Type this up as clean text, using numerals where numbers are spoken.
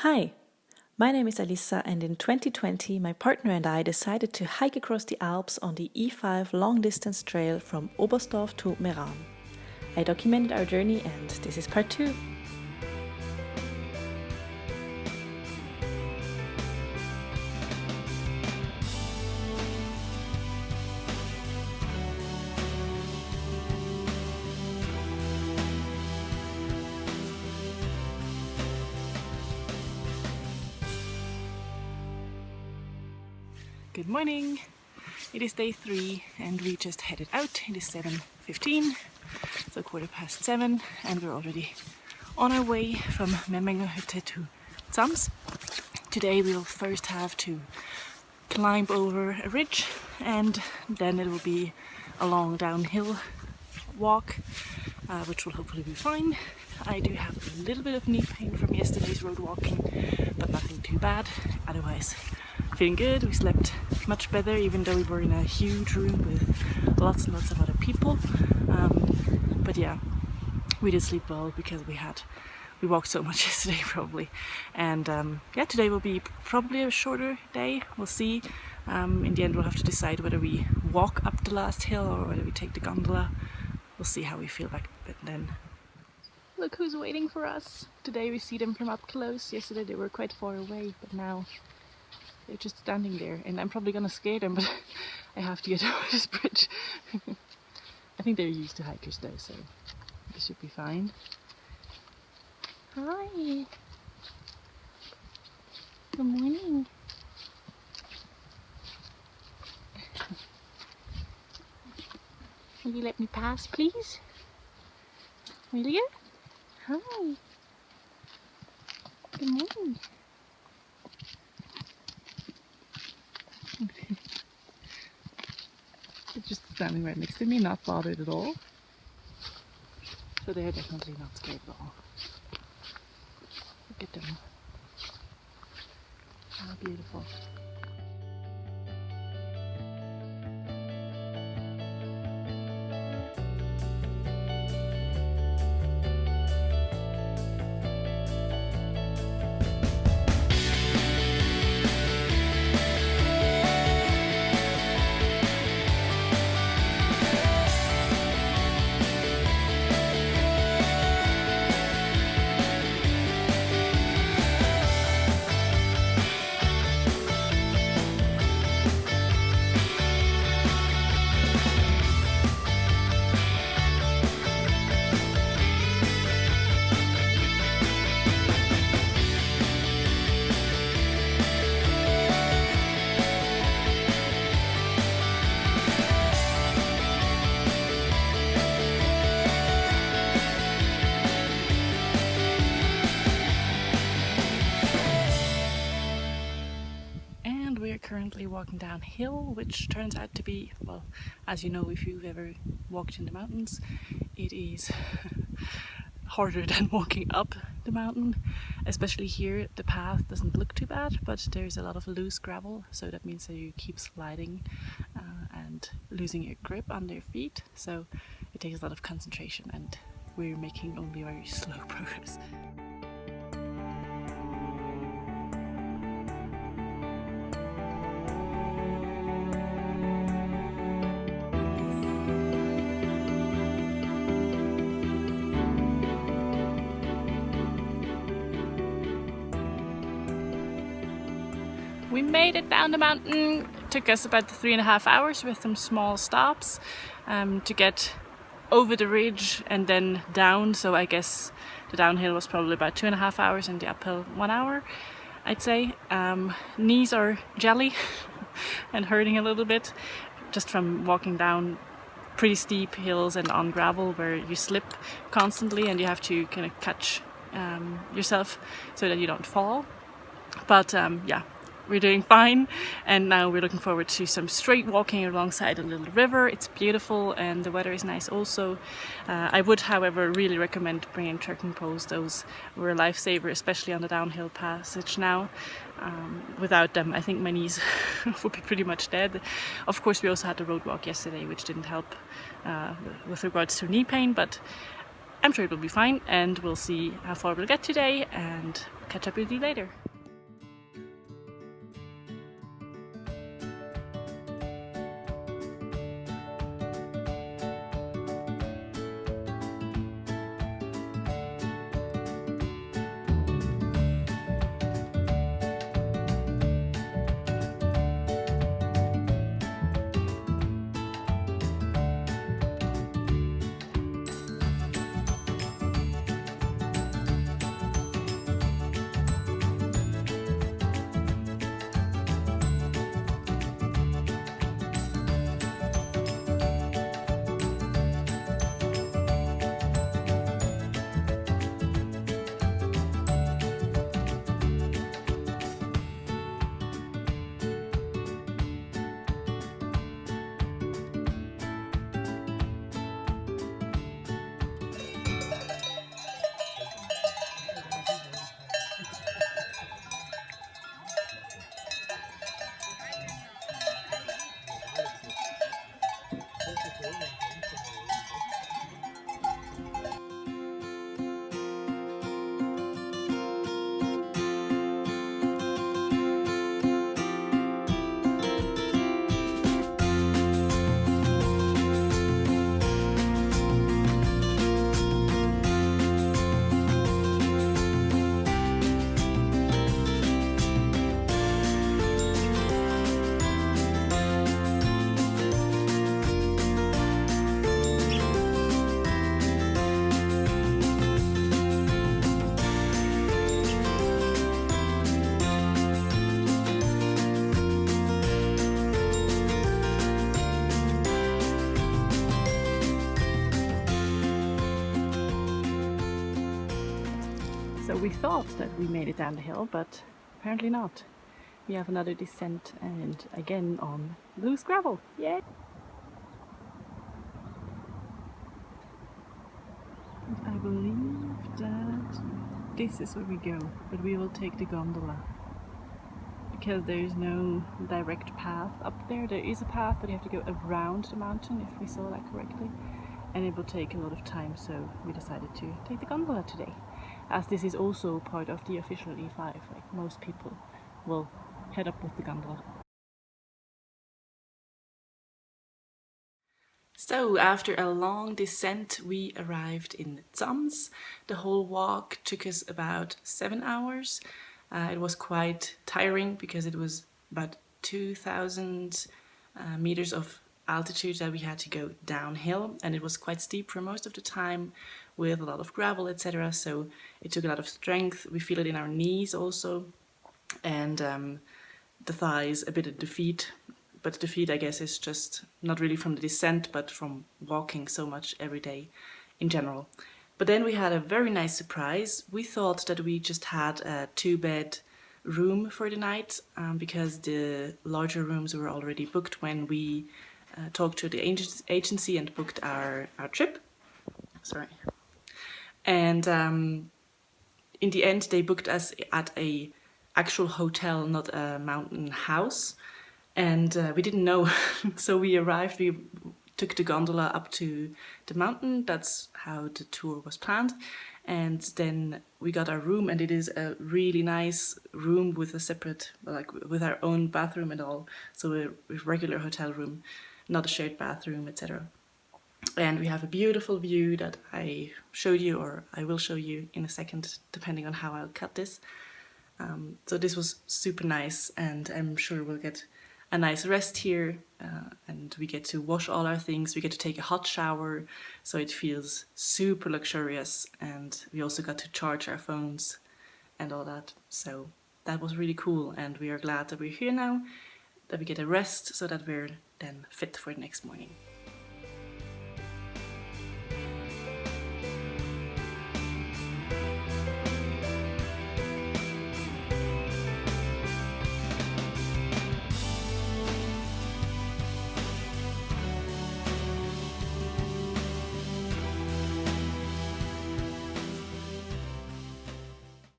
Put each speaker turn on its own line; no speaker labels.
Hi, my name is Alissa, and in 2020 my partner and I decided to hike across the Alps on the E5 long-distance trail from Oberstdorf to Meran. I documented our journey and this is part 2.
Good morning! It is day 3 and we just headed out. It is 7:15, so 7:15, and we're already on our way from Memminger Hütte to Zams. Today we'll first have to climb over a ridge and then it will be a long downhill walk, which will hopefully be fine. I do have a little bit of knee pain from yesterday's road walking, but nothing too bad. Otherwise, feeling good. We slept much better, even though we were in a huge room with lots and lots of other people. But yeah, we did sleep well because we walked so much yesterday probably. And yeah, today will be probably a shorter day. We'll see. In the end, we'll have to decide whether we walk up the last hill or whether we take the gondola. We'll see how we feel back then. Look who's waiting for us. Today we see them from up close. Yesterday they were quite far away, but now they're just standing there, and I'm probably gonna scare them, but I have to get over this bridge. I think they're used to hikers though, so they should be fine. Hi! Good morning! Will you let me pass, please? Will you? Hi! Good morning! They're just standing right next to me, not bothered at all. So they're definitely not scared at all. Look at them. How beautiful. Currently walking downhill, which turns out to be, well, as you know, if you've ever walked in the mountains, it is harder than walking up the mountain. Especially here, the path doesn't look too bad, but there's a lot of loose gravel, so that means that you keep sliding and losing your grip under your feet, so it takes a lot of concentration, and we're making only very slow progress. We made it down the mountain. It took us about 3.5 hours with some small stops to get over the ridge and then down. So I guess the downhill was probably about 2.5 hours and the uphill 1 hour, I'd say. Knees are jelly and hurting a little bit just from walking down pretty steep hills and on gravel where you slip constantly and you have to kind of catch yourself so that you don't fall. But yeah. We're doing fine, and now we're looking forward to some straight walking alongside a little river. It's beautiful and the weather is nice also. I would, however, really recommend bringing trekking poles. Those were a lifesaver, especially on the downhill passage now. Without them, I think my knees would be pretty much dead. Of course, we also had the road walk yesterday, which didn't help with regards to knee pain, but I'm sure it will be fine, and we'll see how far we'll get today and catch up with you later. So we thought that we made it down the hill, but apparently not. We have another descent and again on loose gravel. Yay! And I believe that this is where we go, but we will take the gondola. Because there is no direct path up there. There is a path, but you have to go around the mountain, if we saw that correctly. And it will take a lot of time, so we decided to take the gondola today. As this is also part of the official E5, like most people will head up with the gondola. So after a long descent we arrived in Zams. The whole walk took us about 7 hours. It was quite tiring because it was about 2,000 meters of altitude that we had to go downhill, and it was quite steep for most of the time with a lot of gravel, etc. So it took a lot of strength. We feel it in our knees also, and the thighs, a bit of the feet. But the feet, I guess, is just not really from the descent, but from walking so much every day in general. But then we had a very nice surprise. We thought that we just had a 2-bed room for the night because the larger rooms were already booked when we talked to the agency and booked our trip. Sorry. And in the end, they booked us at a actual hotel, not a mountain house. And we didn't know, so we arrived, we took the gondola up to the mountain. That's how the tour was planned. And then we got our room, and it is a really nice room with a separate, like with our own bathroom and all. So a regular hotel room, not a shared bathroom, etc. And we have a beautiful view that I showed you, or I will show you in a second, depending on how I'll cut this. So this was super nice, and I'm sure we'll get a nice rest here, and we get to wash all our things, we get to take a hot shower, so it feels super luxurious, and we also got to charge our phones and all that. So that was really cool, and we are glad that we're here now, that we get a rest so that we're then fit for the next morning.